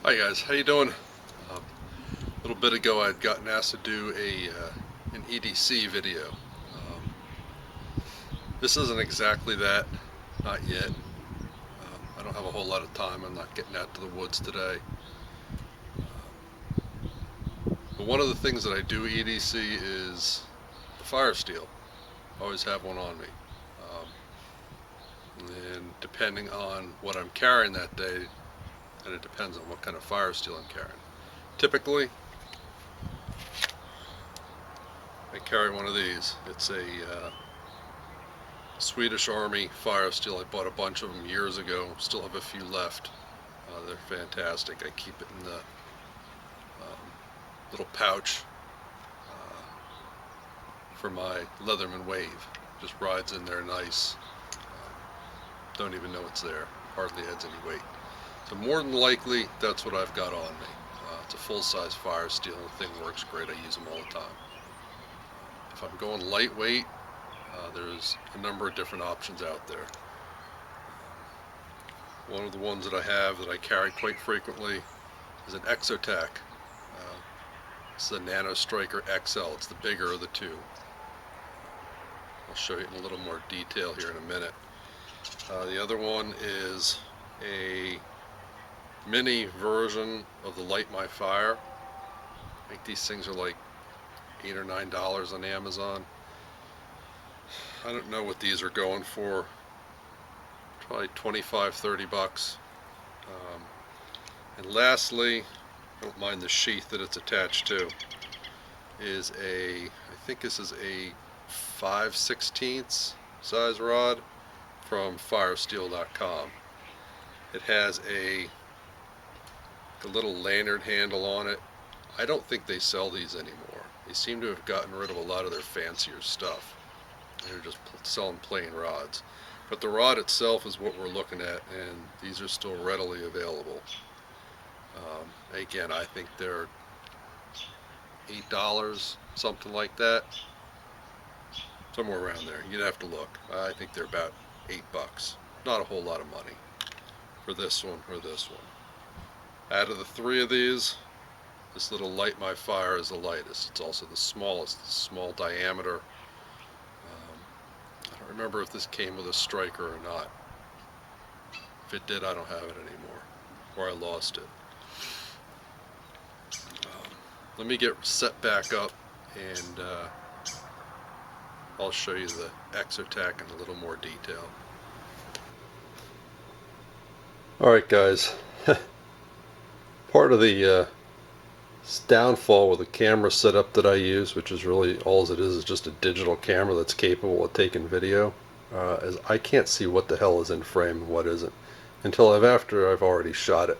Hi guys, how you doing? A little bit ago I'd gotten asked to do an EDC video. This isn't exactly that, not yet. I don't have a whole lot of time. I'm not getting out to the woods today. But one of the things that I do EDC is the fire steel. I always have one on me. And depending on what I'm carrying that day, and it depends on what kind of fire steel I'm carrying. Typically, I carry one of these. It's a Swedish Army fire steel. I bought a bunch of them years ago. Still have a few left. They're fantastic. I keep it in the little pouch for my Leatherman wave. Just rides in there nice. Don't even know it's there. Hardly adds any weight. So more than likely, that's what I've got on me. It's a full-size fire steel. The thing works great. I use them all the time. If I'm going lightweight, there's a number of different options out there. One of the ones that I have that I carry quite frequently is an Exotec. It's the Nano Striker XL. It's the bigger of the two. I'll show you in a little more detail here in a minute. The other one is a mini version of the Light My Fire. I think these things are like $8 or $9 on Amazon. I don't know what these are going for. Probably 25-30 bucks. And lastly, I don't mind the sheath that it's attached to, is I think this is a 5/16 size rod from firesteel.com. It has a little lanyard handle on it. I don't think they sell these anymore. They seem to have gotten rid of a lot of their fancier stuff. They're just selling plain rods. But the rod itself is what we're looking at, and these are still readily available. Again, I think they're $8, something like that. Somewhere around there. You'd have to look. I think they're about $8. Not a whole lot of money for this one or this one. Out of the three of these, this little Light My Fire is the lightest. It's also the smallest, small diameter. I don't remember if this came with a striker or not. If it did, I don't have it anymore, or I lost it. Let me get set back up, and I'll show you the Exotec in a little more detail. Alright guys, part of the downfall with the camera setup that I use, which is really all it is just a digital camera that's capable of taking video, is I can't see what the hell is in frame and what isn't until after I've already shot it.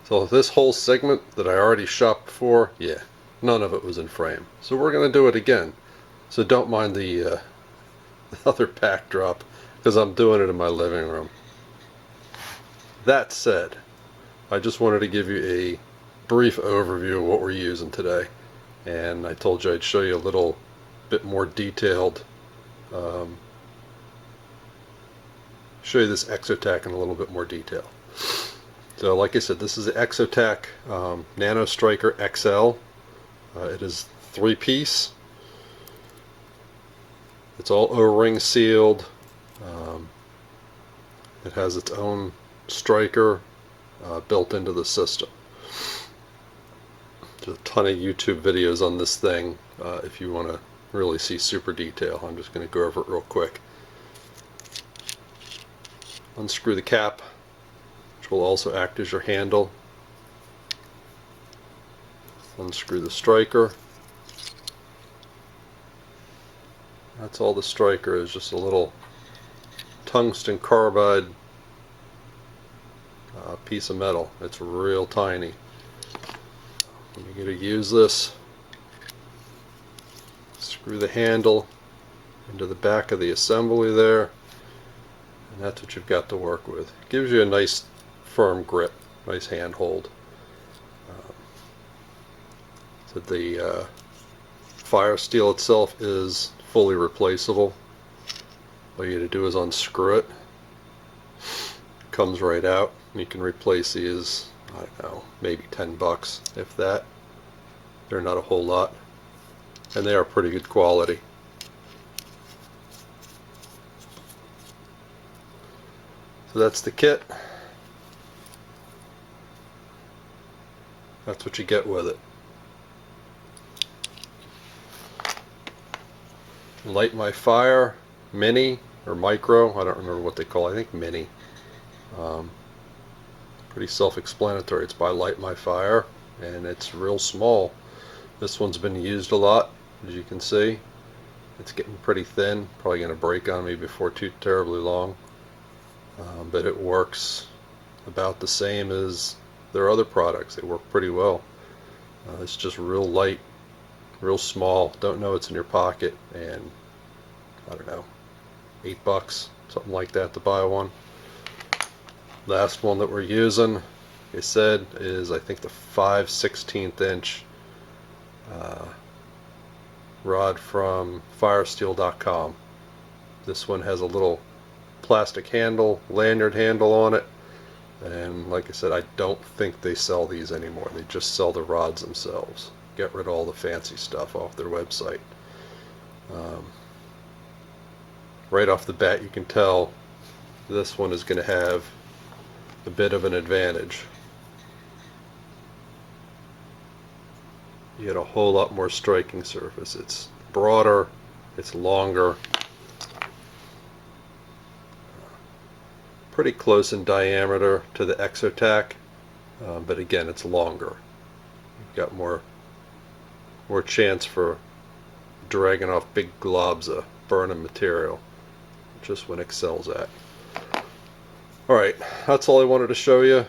So this whole segment that I already shot before, yeah, none of it was in frame. So we're going to do it again. So don't mind the other backdrop, because I'm doing it in my living room. That said, I just wanted to give you a brief overview of what we're using today. And I told you I'd show you a little bit more detailed, show you this Exotec in a little bit more detail. So like I said, this is the Exotec Nano Striker XL. It is 3-piece. It's all O-ring sealed. It has its own striker built into the system. There's a ton of YouTube videos on this thing if you want to really see super detail. I'm just going to go over it real quick. Unscrew the cap, which will also act as your handle. Unscrew the striker. That's all the striker is, just a little tungsten carbide piece of metal. It's real tiny. When you're going to use this, screw the handle into the back of the assembly there, and that's what you've got to work with. It gives you a nice firm grip, nice handhold. So the fire steel itself is fully replaceable. All you got to do is unscrew it. It comes right out. You can replace these I don't know, maybe 10 bucks, if that. They're not a whole lot, and they are pretty good quality. So that's the kit. That's what you get with it. Light My Fire Mini or Micro, I don't remember what they call it. I think Mini. Pretty self-explanatory. It's by Light My Fire, and it's real small. This one's been used a lot, as you can see. It's getting pretty thin, probably going to break on me before too terribly long, but it works about the same as their other products. They work pretty well. It's just real light, real small. Don't know it's in your pocket, and I don't know, 8 bucks, something like that to buy one. Last one that we're using, like I said, is I think the 5/16 inch rod from firesteel.com. This one has a little plastic handle, lanyard handle on it, and like I said, I don't think they sell these anymore. They just sell the rods themselves. Get rid of all the fancy stuff off their website. Right off the bat, you can tell this one is going to have a bit of an advantage. You get a whole lot more striking surface. It's broader, it's longer, pretty close in diameter to the Exotac, but again, it's longer. You've got more chance for dragging off big globs of burning material, just when Xcel's at. Alright, that's all I wanted to show you.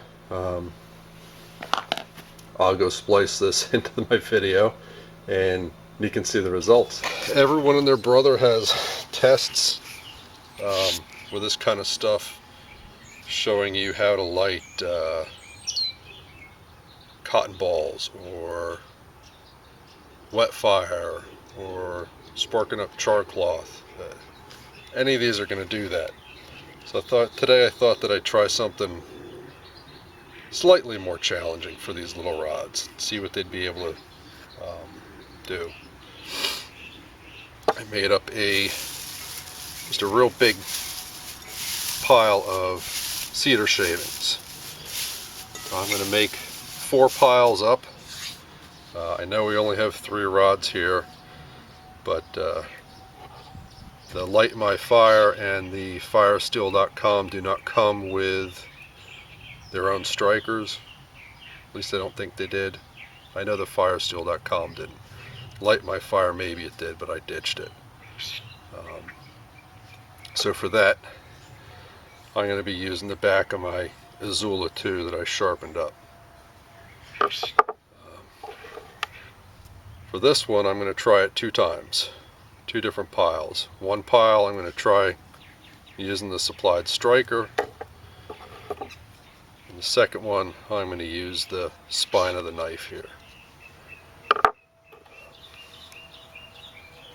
I'll go splice this into my video and you can see the results. Everyone and their brother has tests with this kind of stuff, showing you how to light cotton balls or wet fire or sparking up char cloth. Any of these are going to do that. So today I thought that I'd try something slightly more challenging for these little rods, see what they'd be able to do. I made up just a real big pile of cedar shavings. I'm going to make 4 piles up. I know we only have 3 rods here, but the Light My Fire and the firesteel.com do not come with their own strikers. At least I don't think they did. I know the firesteel.com didn't. Light My Fire, maybe it did, but I ditched it. So for that, I'm going to be using the back of my Azula 2 that I sharpened up. For this one, I'm going to try it 2 times. 2 different piles. One pile I'm going to try using the supplied striker. And the second one, I'm going to use the spine of the knife here.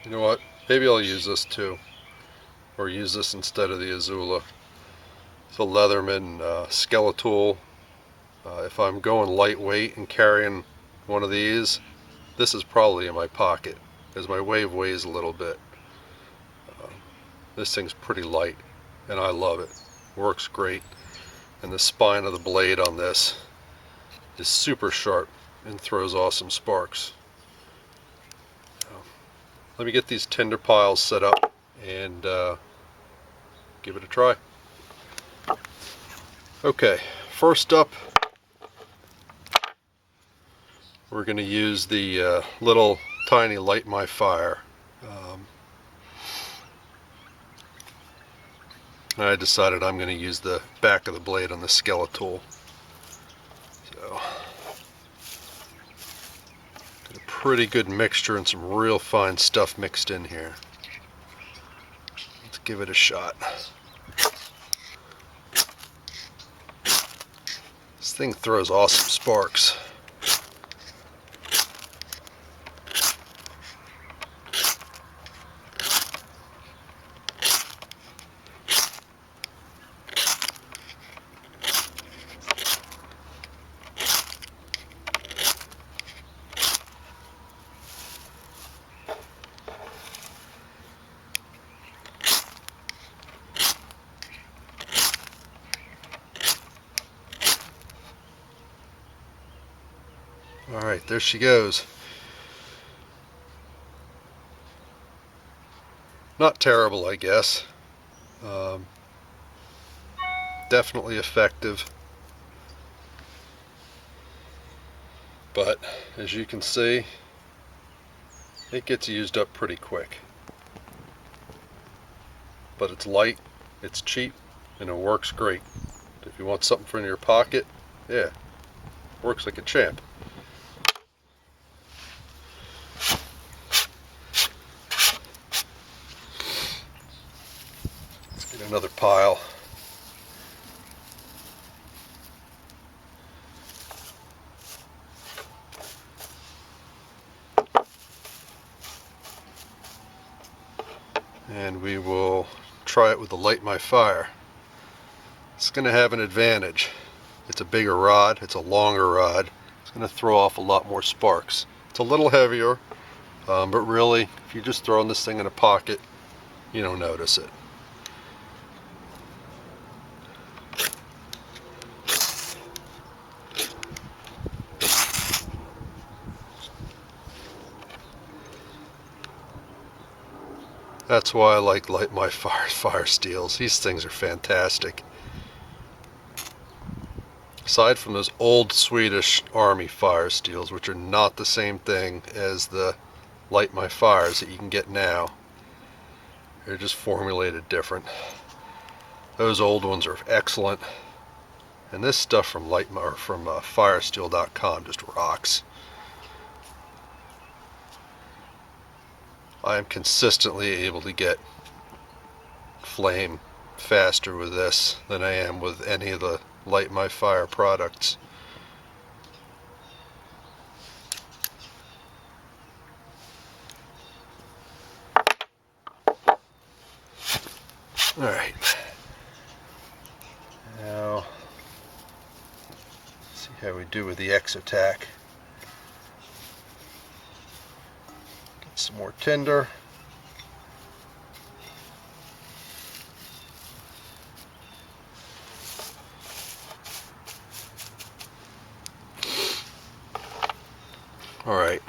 You know what? Maybe I'll use this too. Or use this instead of the Azula. It's a Leatherman Skeletal. If I'm going lightweight and carrying one of these, this is probably in my pocket, because my wave weighs a little bit. This thing's pretty light, and I love it. Works great. And the spine of the blade on this is super sharp and throws awesome sparks. Let me get these tinder piles set up and give it a try. Okay, first up, we're going to use the little tiny Light My Fire. I decided I'm going to use the back of the blade on the Skeletal. So, got a pretty good mixture and some real fine stuff mixed in here. Let's give it a shot. This thing throws awesome sparks. Alright, there she goes. Not terrible, I guess. Definitely effective. But as you can see, it gets used up pretty quick. But it's light, it's cheap, and it works great. If you want something for in your pocket, yeah, works like a champ. Let's get another pile. And we will try it with the Light My Fire. It's going to have an advantage. It's a bigger rod, it's a longer rod. It's going to throw off a lot more sparks. It's a little heavier, but really, if you're just throwing this thing in a pocket, you don't notice it. That's why I like Light My Fire steels. These things are fantastic. Aside from those old Swedish Army fire steels, which are not the same thing as the Light My Fires that you can get now. They're just formulated different. Those old ones are excellent. And this stuff from firesteel.com just rocks. I am consistently able to get flame faster with this than I am with any of the Light My Fire products. Alright. Now, see how we do with the Exotac. Get some more tinder. Alright,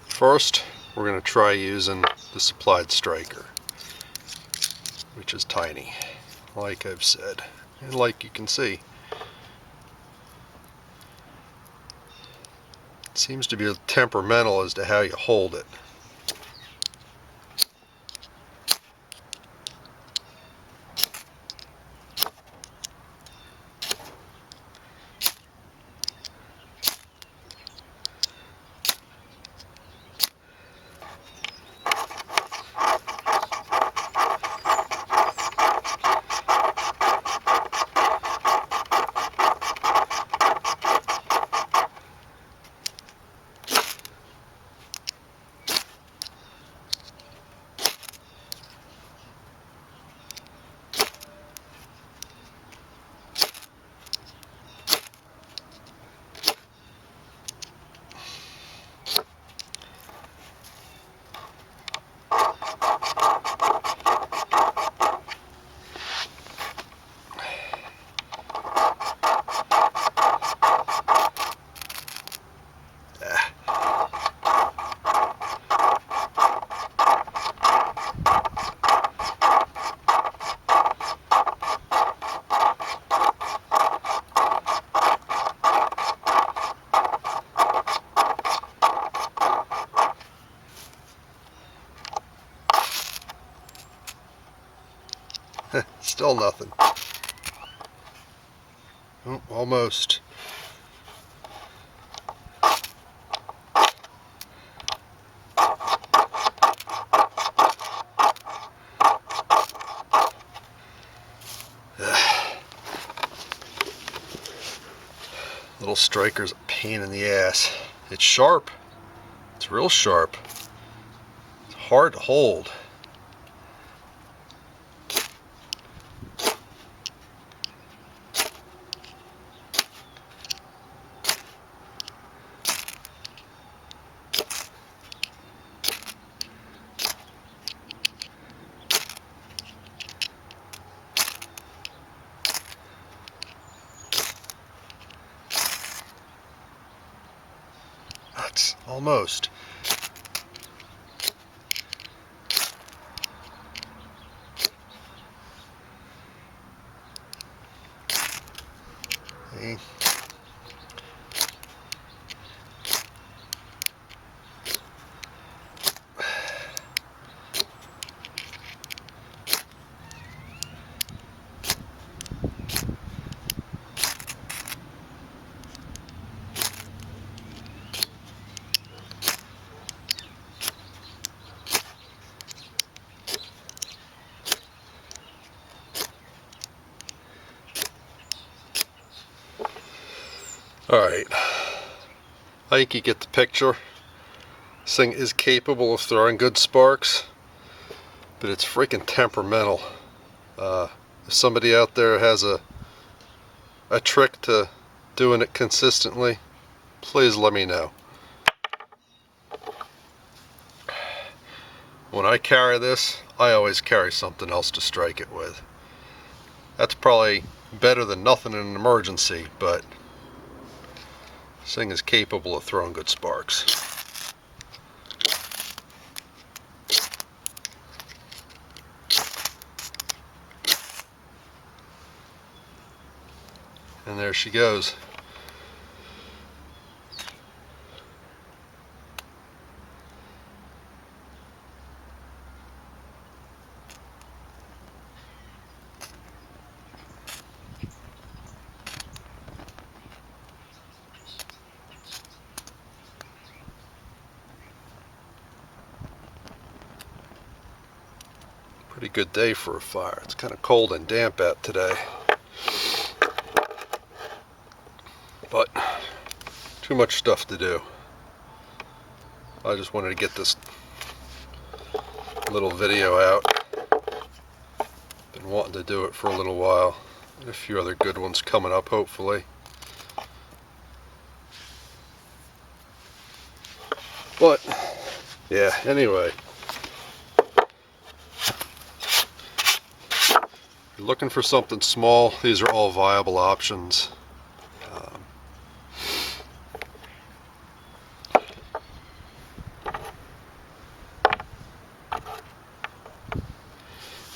first we're going to try using the supplied striker, which is tiny, like I've said, and like you can see. It seems to be temperamental as to how you hold it. Still nothing. Oh, almost. Little striker's a pain in the ass. It's sharp. It's real sharp. It's hard to hold. perfect, almost. See? Alright, I think you get the picture. This thing is capable of throwing good sparks, but it's freaking temperamental. If somebody out there has a trick to doing it consistently, please let me know. When I carry this, I always carry something else to strike it with. That's probably better than nothing in an emergency, but this thing is capable of throwing good sparks. And there she goes. Pretty good day for a fire. It's kind of cold and damp out today. But too much stuff to do. I just wanted to get this little video out. Been wanting to do it for a little while. And a few other good ones coming up, hopefully. But yeah, anyway. If you're looking for something small, these are all viable options.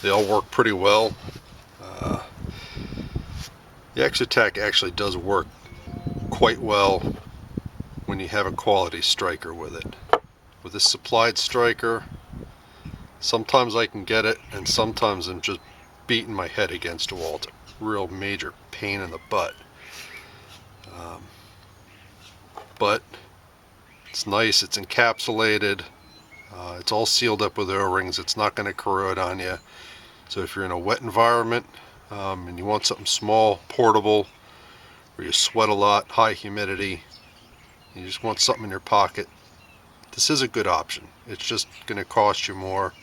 They all work pretty well. The Exotec actually does work quite well when you have a quality striker with it. With this supplied striker, sometimes I can get it, and sometimes I'm just beating my head against a wall. It's a real major pain in the butt. But it's nice, it's encapsulated, it's all sealed up with O-rings, it's not going to corrode on you. So if you're in a wet environment and you want something small, portable, where you sweat a lot, high humidity, you just want something in your pocket, this is a good option. It's just going to cost you more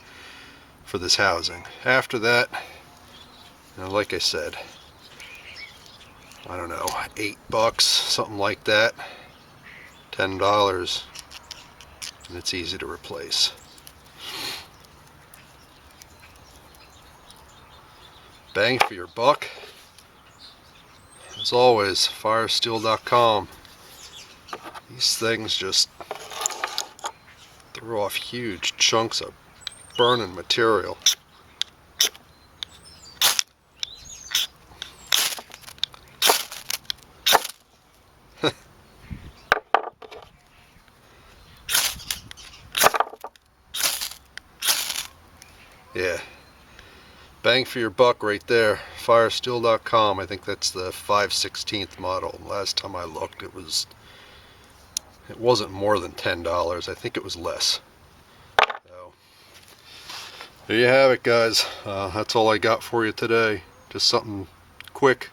for this housing. After that, you know, like I said, I don't know, $8, something like that, $10, and it's easy to replace. Bang for your buck. As always, firesteel.com. These things just throw off huge chunks of burning material. Yeah. Bang for your buck right there. Firesteel.com. I think that's the 5/16 model. Last time I looked, it wasn't more than $10. I think it was less. So, there you have it, guys. That's all I got for you today. Just something quick,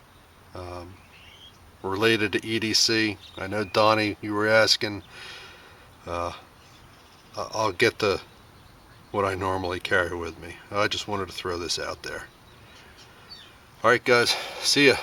related to EDC. I know, Donnie, you were asking. I'll get to what I normally carry with me. I just wanted to throw this out there. Alright guys, see ya.